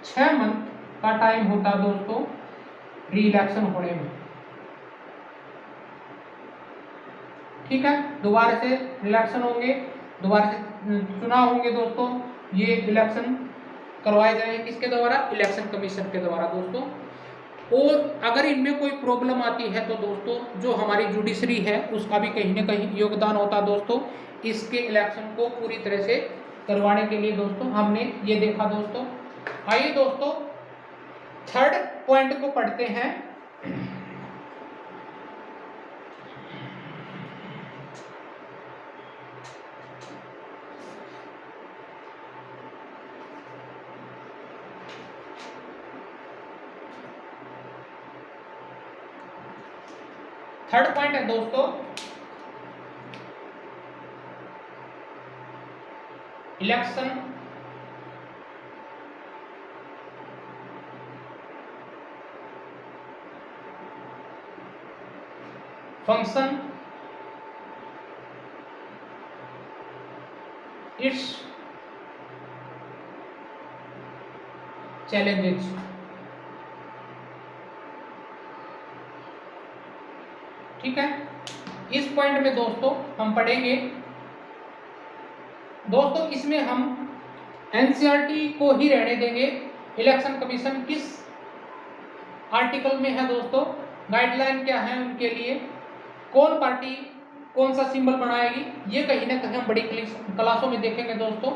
6 मंथ का टाइम होता है दोस्तों रिइलेक्शन होने में, ठीक है। दोबारा से इलेक्शन होंगे, दोबारा से चुनाव होंगे दोस्तों, ये इलेक्शन करवाए जाएंगे किसके द्वारा? इलेक्शन कमीशन के द्वारा दोस्तों। और अगर इनमें कोई प्रॉब्लम आती है तो दोस्तों जो हमारी जुडिशरी है उसका भी कहीं ना कहीं योगदान होता है दोस्तों, इसके इलेक्शन को पूरी तरह से करवाने के लिए दोस्तों हमने ये देखा दोस्तों। आइए दोस्तों थर्ड पॉइंट को पढ़ते हैं। थर्ड पॉइंट है दोस्तों इलेक्शन फंक्शन इट्स चैलेंजेस। ठीक है, इस पॉइंट में दोस्तों हम पढ़ेंगे दोस्तों, इसमें हम एनसीईआरटी को ही रहने देंगे। इलेक्शन कमीशन किस आर्टिकल में है दोस्तों, गाइडलाइन क्या है उनके लिए, कौन पार्टी कौन सा सिंबल बनाएगी, ये कहीं ना कहीं हम बड़ी क्लासों में देखेंगे दोस्तों।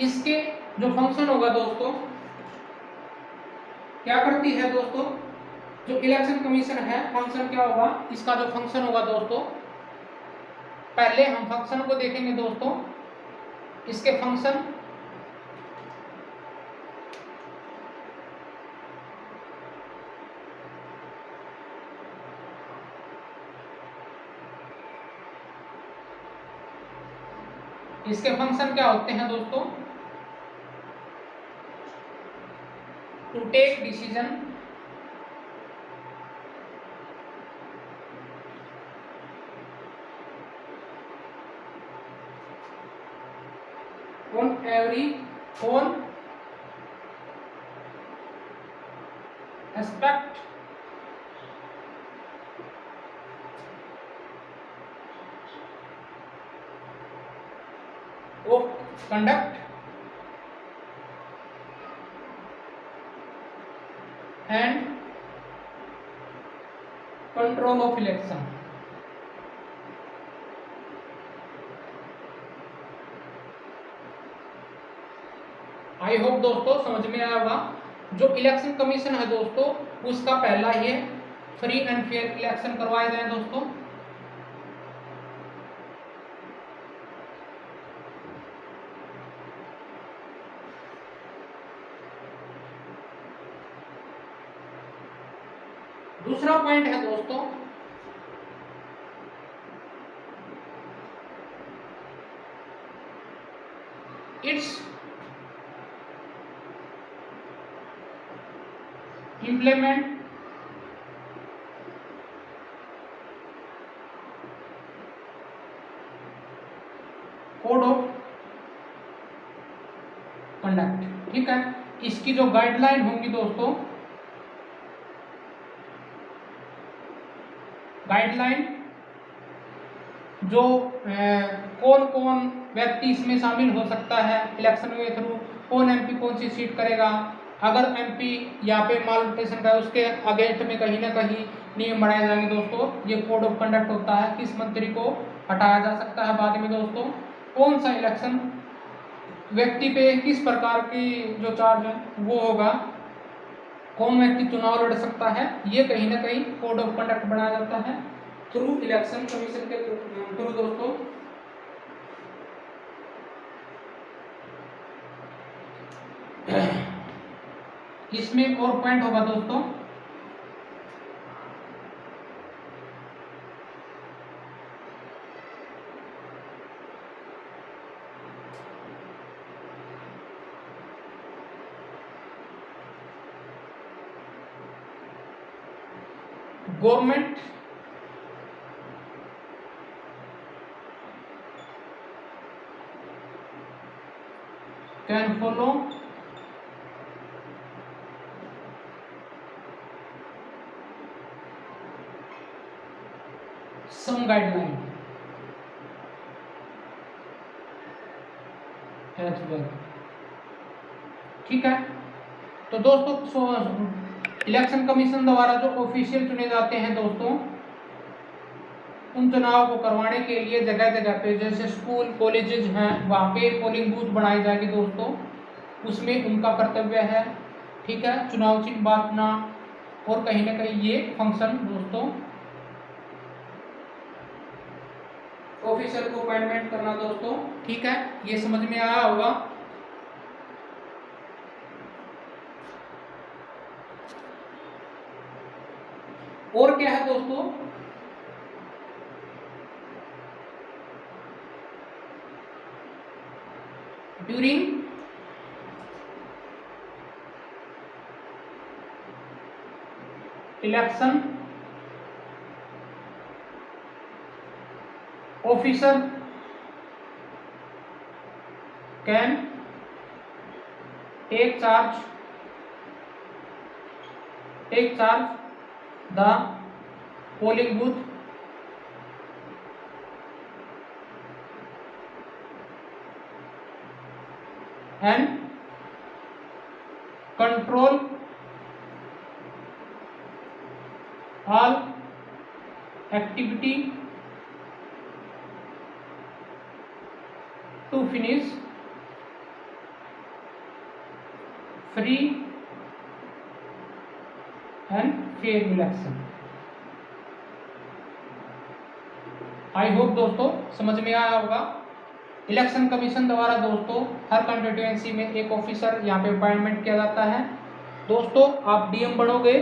इसके जो फंक्शन होगा दोस्तों, क्या करती है दोस्तों जो इलेक्शन कमीशन है, फंक्शन क्या होगा, इसका जो फंक्शन होगा दोस्तों, पहले हम फंक्शन को देखेंगे दोस्तों। इसके फंक्शन इसके फंक्शन क्या होते हैं दोस्तों? To take decision on aspect of conduct and control of election। I hope दोस्तों समझ में आया होगा। जो इलेक्शन कमीशन है दोस्तों, उसका पहला ही है फ्री एंड फेयर इलेक्शन करवाए जाए दोस्तों। दूसरा पॉइंट है दोस्तों, it's implement code of conduct. ठीक है, इसकी जो गाइडलाइन होंगी दोस्तों, गाइडलाइन जो कौन कौन व्यक्ति इसमें शामिल हो सकता है इलेक्शन के थ्रू, कौन एमपी कौन सी सीट करेगा, अगर एमपी यहाँ पे मालपेशन का उसके अगेंस्ट में कहीं ना कहीं नियम बनाए जाएंगे दोस्तों। ये कोड ऑफ कंडक्ट होता है, किस मंत्री को हटाया जा सकता है बाद में दोस्तों, कौन सा इलेक्शन व्यक्ति पे किस प्रकार की जो चार्ज है वो होगा, कौन व्यक्ति चुनाव लड़ सकता है, ये कहीं ना कहीं कोड ऑफ कंडक्ट बनाया जाता है थ्रू इलेक्शन कमीशन के थ्रू दोस्तों। इसमें और पॉइंट होगा दोस्तों, government can follow some guideline as well। ठीक है, तो दोस्तों इलेक्शन कमीशन द्वारा जो ऑफिशियल चुने जाते हैं दोस्तों, उन चुनाव को करवाने के लिए जगह जगह पे जैसे स्कूल कॉलेजेस हैं वहाँ पे पोलिंग बूथ बनाई जाएगी दोस्तों, उसमें उनका कर्तव्य है। ठीक है, चुनाव चिन्ह बांटना और कहीं ना कहीं ये फंक्शन दोस्तों ऑफिसर को अपॉइंटमेंट करना दोस्तों। ठीक है, ये समझ में आया होगा। और क्या है दोस्तों, during election officer can take charge the polling booth and control all activity to finish free and fair election। I hope दोस्तों समझ में आया होगा। इलेक्शन कमीशन द्वारा दोस्तों हर कंस्टिट्यूएंसी में एक ऑफिसर यहाँ पे अपॉइंटमेंट किया जाता है दोस्तों। आप डीएम बनोगे,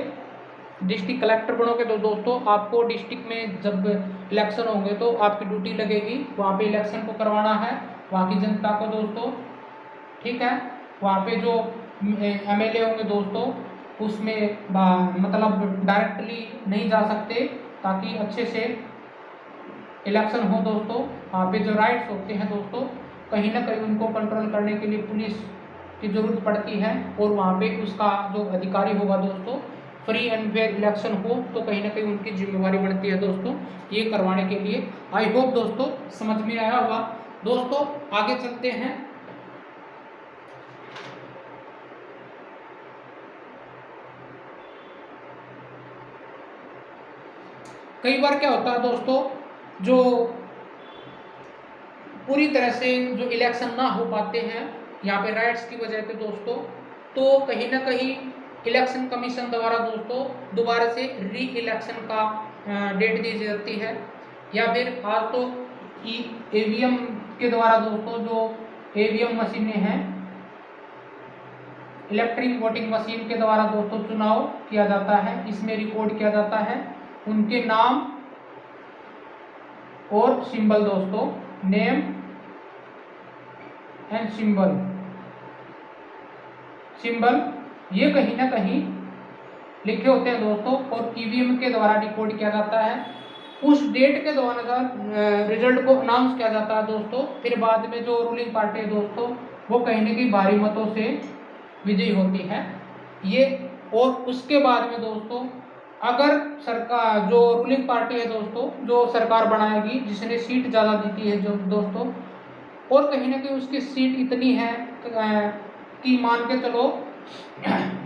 डिस्ट्रिक्ट कलेक्टर बनोगे तो दोस्तों आपको डिस्ट्रिक्ट में जब इलेक्शन होंगे तो आपकी ड्यूटी लगेगी, वहाँ पे इलेक्शन को करवाना है वहाँ की जनता को दोस्तों, ठीक है। वहाँ पे जो एमएलए होंगे दोस्तों, उसमें मतलब डायरेक्टली नहीं जा सकते, ताकि अच्छे से इलेक्शन हो दोस्तों। वहाँ पे जो राइट्स होते हैं दोस्तों, कहीं ना कहीं उनको कंट्रोल करने के लिए पुलिस की जरूरत पड़ती है, और वहाँ पे उसका जो अधिकारी होगा दोस्तों, फ्री एंड फेयर इलेक्शन हो, तो कहीं ना कहीं उनकी जिम्मेवारी बनती है दोस्तों ये करवाने के लिए। आई होप दोस्तों समझ में आया होगा। दोस्तों आगे चलते हैं। कई बार क्या होता है दोस्तों, जो पूरी तरह से जो इलेक्शन ना हो पाते हैं यहाँ पे राइट्स की वजह पे दोस्तों, तो कहीं ना कहीं इलेक्शन कमीशन द्वारा दोस्तों दोबारा से री इलेक्शन का डेट दी जाती है, या फिर आज तो ईवीएम के द्वारा दोस्तों, जो ईवीएम मशीनें हैं, इलेक्ट्रिक वोटिंग मशीन के द्वारा दोस्तों चुनाव किया जाता है। इसमें रिकॉर्ड किया जाता है उनके नाम और सिंबल दोस्तों, नेम एंड सिंबल ये कहीं ना कहीं लिखे होते हैं दोस्तों, और ईवीएम के द्वारा रिकॉर्ड किया जाता है। उस डेट के दौरान रिजल्ट को अनाउंस किया जाता है दोस्तों। फिर बाद में जो रूलिंग पार्टी है दोस्तों, वो कहीं ना कहीं भारी मतों से विजयी होती है ये। और उसके बाद में दोस्तों, अगर सरकार जो रूलिंग पार्टी है दोस्तों, जो सरकार बनाएगी, जिसने सीट ज़्यादा जीती है जो दोस्तों, और कहीं ना कहीं उसकी सीट इतनी है कि मान के चलो,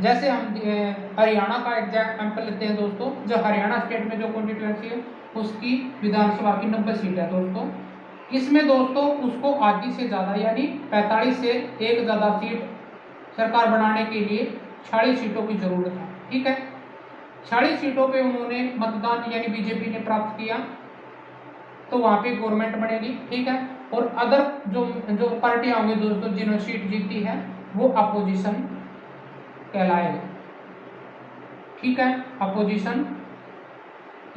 जैसे हम हरियाणा का एग्जाम्पल लेते हैं दोस्तों, जो हरियाणा स्टेट में जो कॉन्स्टिट्यूएंसी है उसकी विधानसभा की 90 सीट है दोस्तों। इसमें दोस्तों उसको आधी से ज़्यादा यानी 45 से एक ज़्यादा सीट सरकार बनाने के लिए 40 सीटों की जरूरत है, ठीक है। 40 सीटों पे उन्होंने मतदान यानी बीजेपी ने प्राप्त किया, तो वहाँ पे गवर्नमेंट बनेगी, ठीक है। और अदर जो जो पार्टियां होंगी दोस्तों जिन्होंने सीट जीती है, वो अपोजिशन कहलाएगा, ठीक है, अपोजिशन।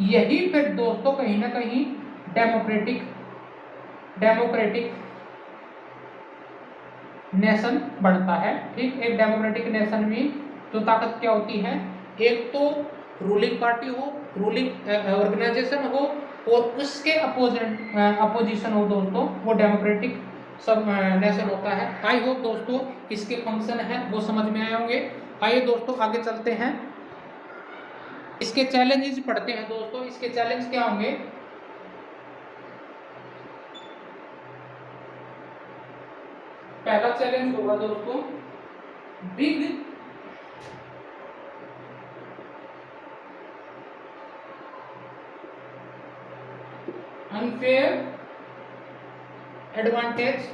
यही फिर दोस्तों कहीं ना कहीं डेमोक्रेटिक नेशन बनता है, ठीक। एक डेमोक्रेटिक नेशन में जो ताकत क्या होती है, एक तो रूलिंग पार्टी हो, रूलिंग ऑर्गेनाइजेशन हो, और उसके अपोजिशन हो दोस्तों, वो डेमोक्रेटिक सब नेशन होता है। आई होप दोस्तों इसके फंक्शन हैं वो समझ में आए होंगे। आइए दोस्तों आगे चलते हैं, इसके चैलेंजेस पढ़ते हैं दोस्तों। इसके चैलेंज क्या होंगे? पहला चैलेंज होगा दोस्तों big unfair advantage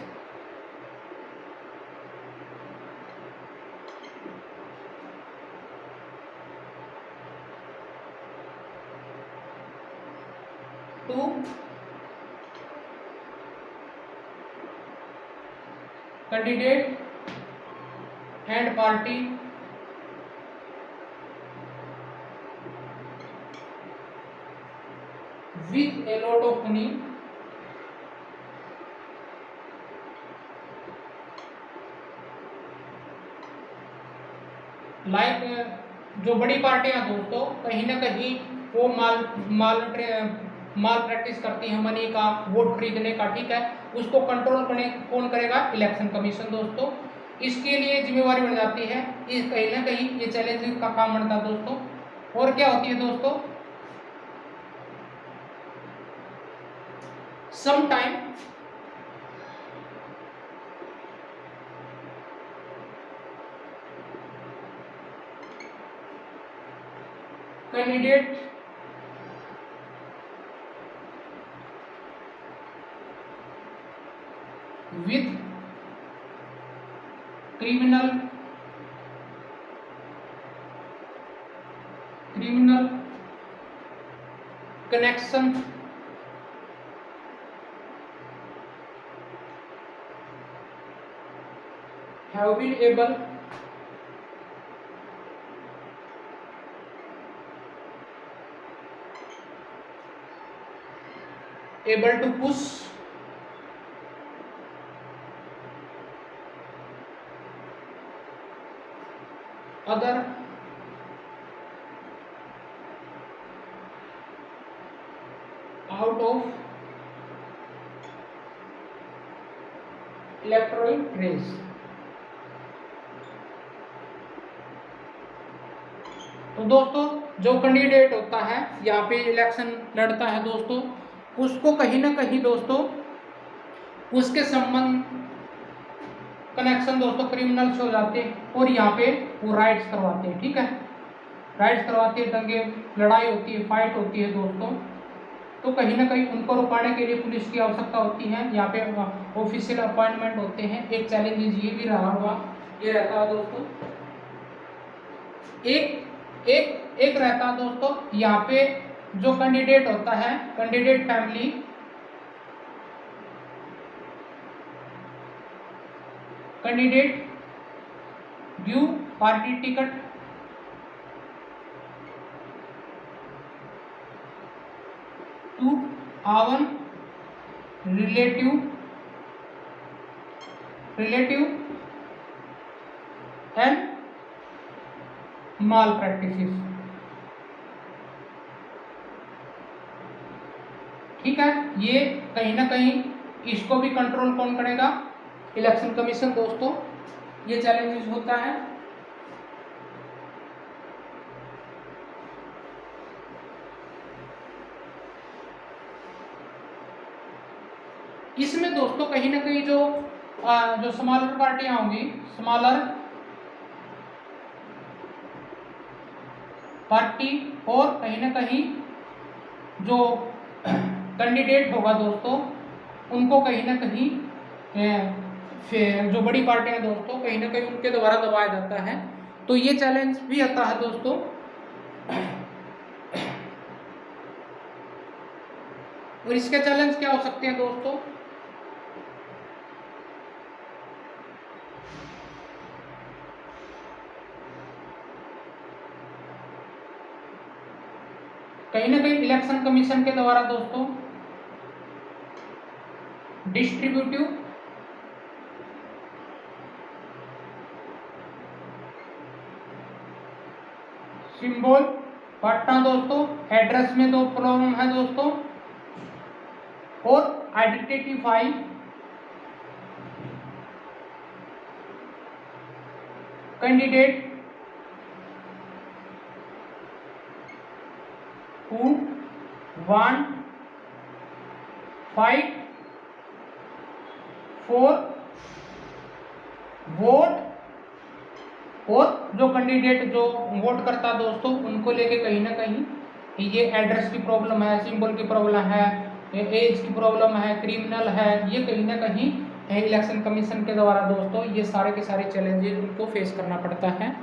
to candidate and party with a lot of money like जो बड़ी पार्टियां दोस्तों कहीं ना कहीं वो माल प्रैक्टिस करती हैं मनी का, वोट खरीदने का, ठीक है। उसको कंट्रोल करने कौन करेगा? इलेक्शन कमीशन दोस्तों। इसके लिए जिम्मेवारी बढ़ जाती है, इस कहीं ना कहीं ये चैलेंज का काम बनता है दोस्तों। और क्या होती है दोस्तों? Sometime candidate with criminal connection have been able to push other out of electoral race. तो दोस्तों जो कैंडिडेट होता है यहाँ पे इलेक्शन लड़ता है दोस्तों, उसको कहीं ना कहीं दोस्तों उसके संबंध कनेक्शन दोस्तों क्रिमिनल से हो जाते हैं और यहाँ पे वो राइट्स करवाते हैं। ठीक है, राइट्स करवाते हैं, दंगे लड़ाई होती है, फाइट होती है दोस्तों। तो कहीं ना कहीं उनको रुकाने के लिए पुलिस की आवश्यकता होती है। यहाँ पे ऑफिशियल अपॉइंटमेंट होते हैं। एक चैलेंज ये भी रहा हुआ, ये रहता है दोस्तों, एक रहता है दोस्तों यहाँ पे जो कैंडिडेट होता है, candidate family candidate due party ticket to own relative and malpractices. ठीक है, ये कहीं ना कहीं इसको भी कंट्रोल कौन करेगा? इलेक्शन कमीशन दोस्तों। ये चैलेंजेस होता है। इसमें दोस्तों कहीं ना कहीं जो स्मॉलर पार्टियां होंगी, स्मॉलर पार्टी, और कहीं ना कहीं जो कैंडिडेट होगा दोस्तों उनको कहीं ना कहीं जो बड़ी पार्टियां दोस्तों कहीं ना कहीं उनके द्वारा दबाया जाता है। तो ये चैलेंज भी आता है दोस्तों। और इसके चैलेंज क्या हो सकते हैं दोस्तों? कहीं ना कहीं इलेक्शन कमीशन के द्वारा दोस्तों डिस्ट्रीब्यूटिव सिंबल पटना दोस्तों, एड्रेस में दो प्रॉब्लम है दोस्तों, और identify candidate who want fight for vote, और जो कैंडिडेट जो वोट करता है दोस्तों उनको लेके कहीं ना कहीं ये एड्रेस की प्रॉब्लम है, सिंबल की प्रॉब्लम है, एज की प्रॉब्लम है, क्रिमिनल है, ये कहीं ना कहीं इलेक्शन कमीशन के द्वारा दोस्तों ये सारे के सारे चैलेंजेस उनको फेस करना पड़ता है।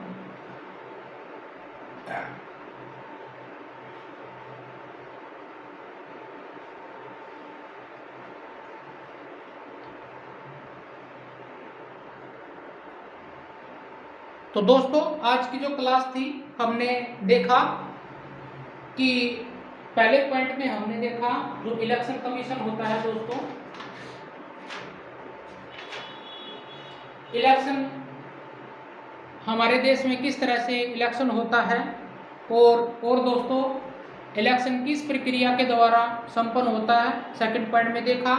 तो दोस्तों आज की जो क्लास थी हमने देखा कि पहले पॉइंट में हमने देखा जो इलेक्शन कमीशन होता है दोस्तों, इलेक्शन हमारे देश में किस तरह से इलेक्शन होता है, और दोस्तों इलेक्शन किस प्रक्रिया के द्वारा संपन्न होता है, सेकंड पॉइंट में देखा।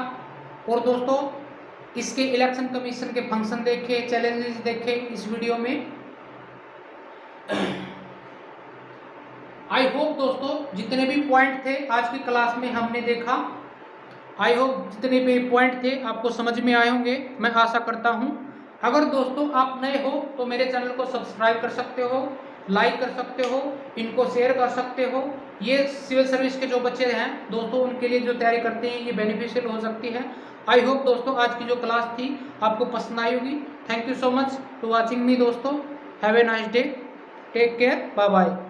और दोस्तों इसके इलेक्शन कमीशन के फंक्शन देखे, चैलेंजेस देखे इस वीडियो में। आई होप दोस्तों जितने भी पॉइंट थे आज की क्लास में हमने देखा, आई होप जितने भी पॉइंट थे आपको समझ में आए होंगे, मैं आशा करता हूं। अगर दोस्तों आप नए हो तो मेरे चैनल को सब्सक्राइब कर सकते हो, लाइक कर सकते हो, इनको शेयर कर सकते हो। ये सिविल सर्विस के जो बच्चे हैं दोस्तों उनके लिए जो तैयारी करते हैं ये बेनिफिशियल हो सकती है। आई होप दोस्तों आज की जो क्लास थी आपको पसंद आई होगी। Thank you so much to watching me दोस्तों। Have a nice day, take care, bye bye.